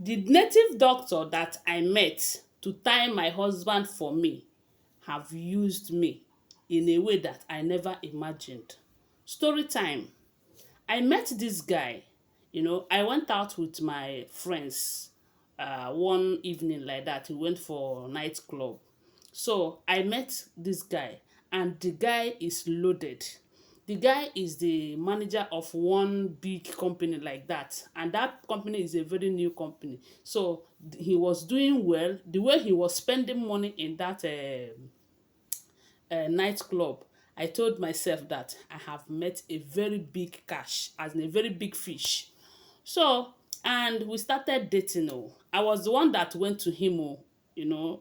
The native doctor that I met to tie my husband for me have used me in a way that I never imagined. Story time. I met this guy. I went out with my friends one evening like that. We went for nightclub. So I met this guy, and the guy is loaded. The guy is the manager of one big company like that, and that company is a very new company. So he was doing well. The way he was spending money in that nightclub, I told myself that I have met a very big cash, as in a very big fish. So, and we started dating. Oh, I was the one that went to him. Oh, you know,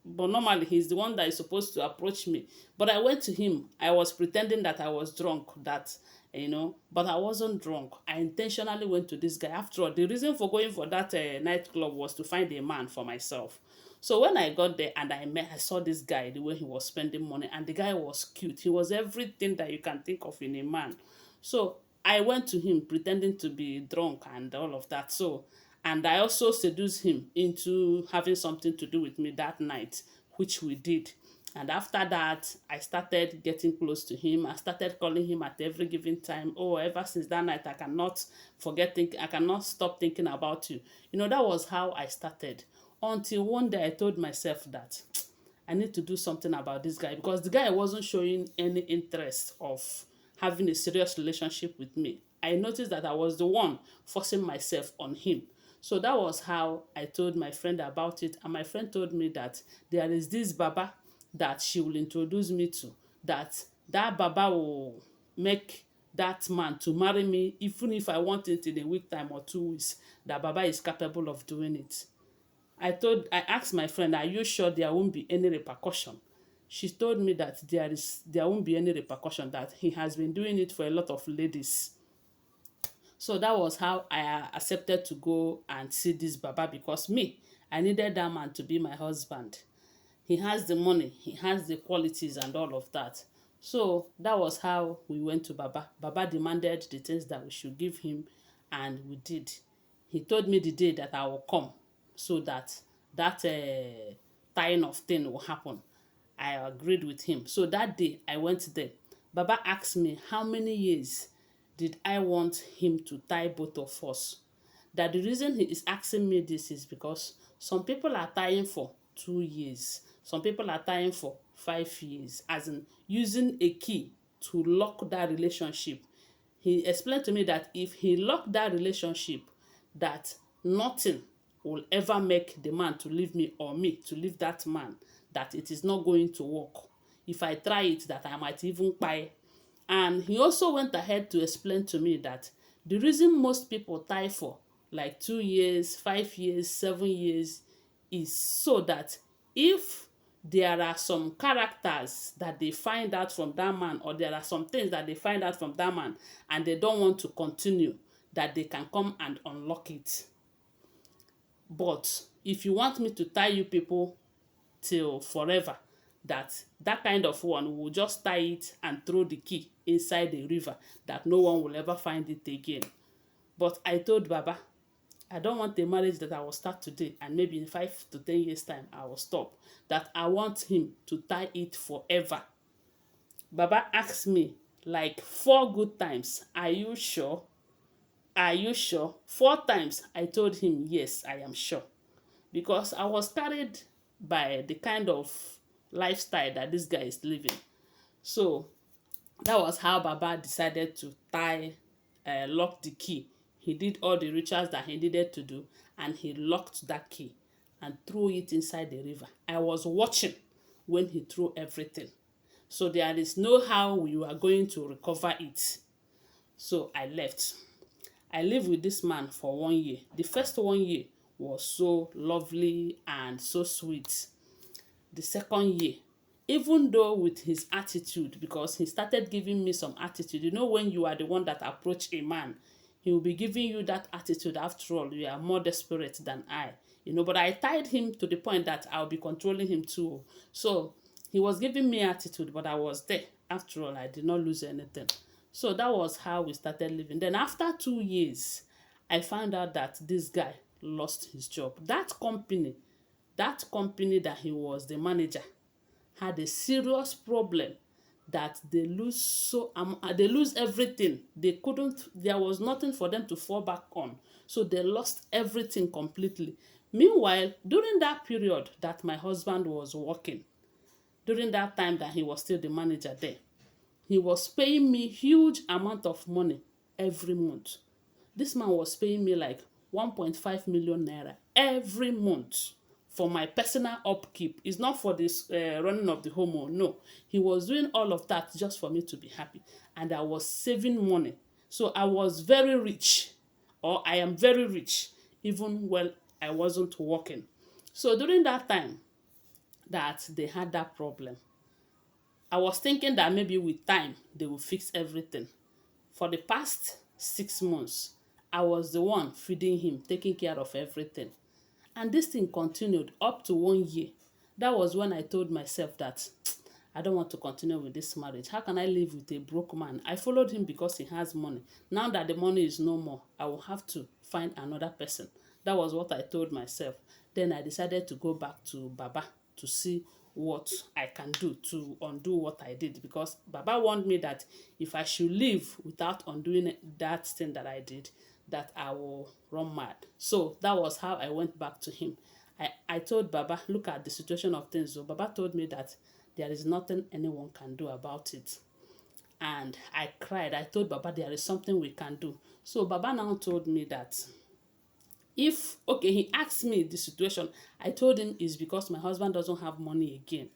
but normally he's the one that is supposed to approach me. But I went to him. I was pretending that I was drunk, but I wasn't drunk. I intentionally went to this guy. After all, the reason for going for that nightclub was to find a man for myself. So when I got there and I saw this guy, the way he was spending money, and the guy was cute. He was everything that you can think of in a man. So I went to him pretending to be drunk and all of that. So, and I also seduced him into having something to do with me that night, which we did. And after that, I started getting close to him. I started calling him at every given time. Oh, ever since that night, I cannot I cannot stop thinking about you. That was how I started. Until one day I told myself that I need to do something about this guy, because the guy wasn't showing any interest of having a serious relationship with me. I noticed that I was the one forcing myself on him. So that was how I told my friend about it, and my friend told me that there is this Baba that she will introduce me to, that Baba will make that man to marry me even if I want it in a week time or 2 weeks. That Baba is capable of doing it. I asked my friend, are you sure there won't be any repercussion? She told me that there won't be any repercussion, that he has been doing it for a lot of ladies. So that was how I accepted to go and see this Baba, because I needed that man to be my husband. He has the money, he has the qualities and all of that. So that was how we went to Baba. Baba demanded the things that we should give him, and we did. He told me the day that I will come, so that tying of thing will happen. I agreed with him. So that day I went there. Baba asked me how many years did I want him to tie both of us. That the reason he is asking me this is because some people are tying for 2 years. Some people are tying for 5 years, as in using a key to lock that relationship. He explained to me that if he locked that relationship, that nothing will ever make the man to leave me, or me to leave that man, that it is not going to work. If I try it, that I might even buy. And he also went ahead to explain to me that the reason most people tie for like 2 years, 5 years, 7 years is so that if there are some characters that they find out from that man, or there are some things that they find out from that man and they don't want to continue, that they can come and unlock it. But if you want me to tie you people till forever, that kind of one will just tie it and throw the key inside the river, that no one will ever find it again. But I told Baba, I don't want a marriage that I will start today and maybe in 5 to 10 years time I will stop. That I want him to tie it forever. Baba asked me like 4 good times, are you sure? Are you sure? 4 times I told him, yes, I am sure. Because I was carried by the kind of lifestyle that this guy is living. So that was how Baba decided to lock the key. He did all the rituals that he needed to do, and he locked that key and threw it inside the river. I was watching when he threw everything. So there is no how we were going to recover it. So I left. I lived with this man for 1 year. The first 1 year was so lovely and so sweet. The second year, even though with his attitude, because he started giving me some attitude. When you are the one that approach a man, he will be giving you that attitude. After all, you are more desperate than I. But I tied him to the point that I'll be controlling him too. So he was giving me attitude, but I was there. After all, I did not lose anything. So that was how we started living. Then after 2 years, I found out that this guy lost his job. That company that he was the manager had a serious problem that they lose everything. There was nothing for them to fall back on. So they lost everything completely. Meanwhile, during that period that my husband was working, during that time that he was still the manager there, he was paying me huge amount of money every month. This man was paying me like 1.5 million naira every month for my personal upkeep. It's not for this running of the home. Oh, no. He was doing all of that just for me to be happy. And I was saving money. So I was very rich, or I am very rich, even when I wasn't working. So during that time that they had that problem, I was thinking that maybe with time they will fix everything. For the past 6 months, I was the one feeding him, taking care of everything. And this thing continued up to 1 year. That was when I told myself that I don't want to continue with this marriage. How can I live with a broke man? I followed him because he has money. Now that the money is no more, I will have to find another person. That was what I told myself. Then I decided to go back to Baba to see what I can do to undo what I did, because Baba warned me that if I should leave without undoing that thing that I did, that I will run mad. So that was how I went back to him. I told Baba, look at the situation of things. So Baba told me that there is nothing anyone can do about it. And I cried. I told Baba there is something we can do. So Baba now told me that if, okay, he asked me the situation. I told him it's because my husband doesn't have money again.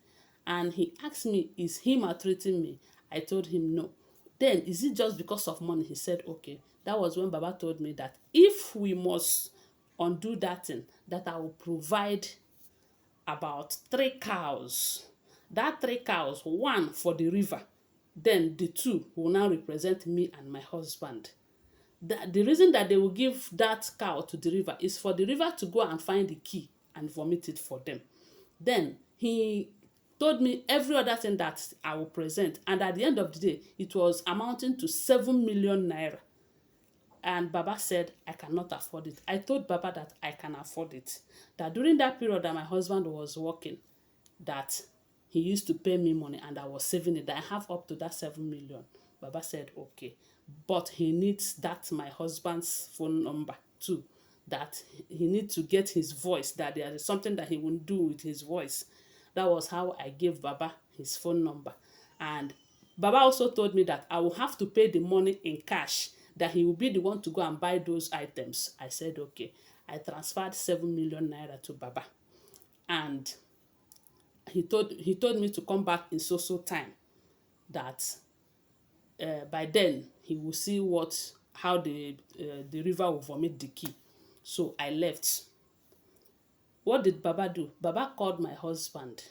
And he asked me, is he maltreating me? I told him no. Then, is it just because of money? He said, okay. That was when Baba told me that if we must undo that thing, that I will provide about 3 cows. That 3 cows, one for the river, then the two will now represent me and my husband. The reason that they will give that cow to the river is for the river to go and find the key and vomit it for them. Then he told me every other thing that I will present, and at the end of the day, it was amounting to 7 million naira. And Baba said, I cannot afford it. I told Baba that I can afford it. That during that period that my husband was working, that he used to pay me money and I was saving it, that I have up to that 7 million. Baba said, okay. But he needs that my husband's phone number too. That he needs to get his voice, that there is something that he will do with his voice. That was how I gave Baba his phone number. And Baba also told me that I will have to pay the money in cash, that he will be the one to go and buy those items. I said, okay. I transferred 7 million naira to Baba. And he told me to come back in so time, that by then he will see how the river will vomit the key. So I left. What did Baba do? Baba called my husband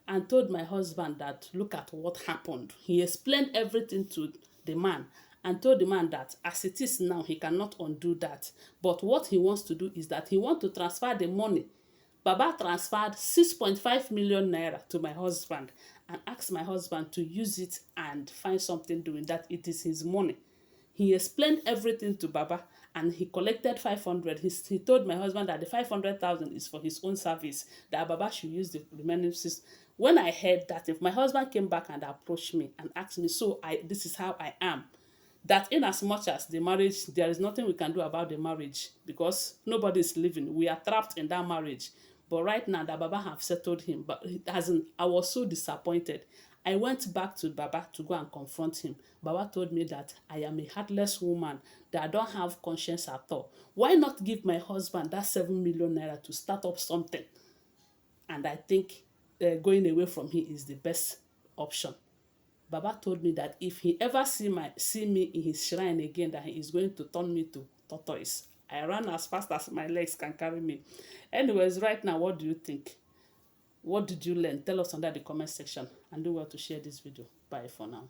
and told my husband that look at what happened. He explained everything to the man and told the man that as it is now, he cannot undo that. But what he wants to do is that he wants to transfer the money. Baba transferred 6.5 million naira to my husband and asked my husband to use it and find something doing, that it is his money. He explained everything to Baba and he collected 500. He told my husband that the 500,000 is for his own service, that Baba should use the remaining six. When I heard that, if my husband came back and approached me and asked me, so this is how I am, that in as much as the marriage, there is nothing we can do about the marriage because nobody is living. We are trapped in that marriage. But right now that Baba have settled him, but it hasn't. I was so disappointed. I went back to Baba to go and confront him. Baba told me that I am a heartless woman, that I don't have conscience at all. Why not give my husband that 7 million naira to start up something? And I think going away from him is the best option. Baba told me that if he ever see me in his shrine again, that he is going to turn me to tortoise. I ran as fast as my legs can carry me. Anyways, right now, what do you think? What did you learn? Tell us under the comment section, and do well to share this video. Bye for now.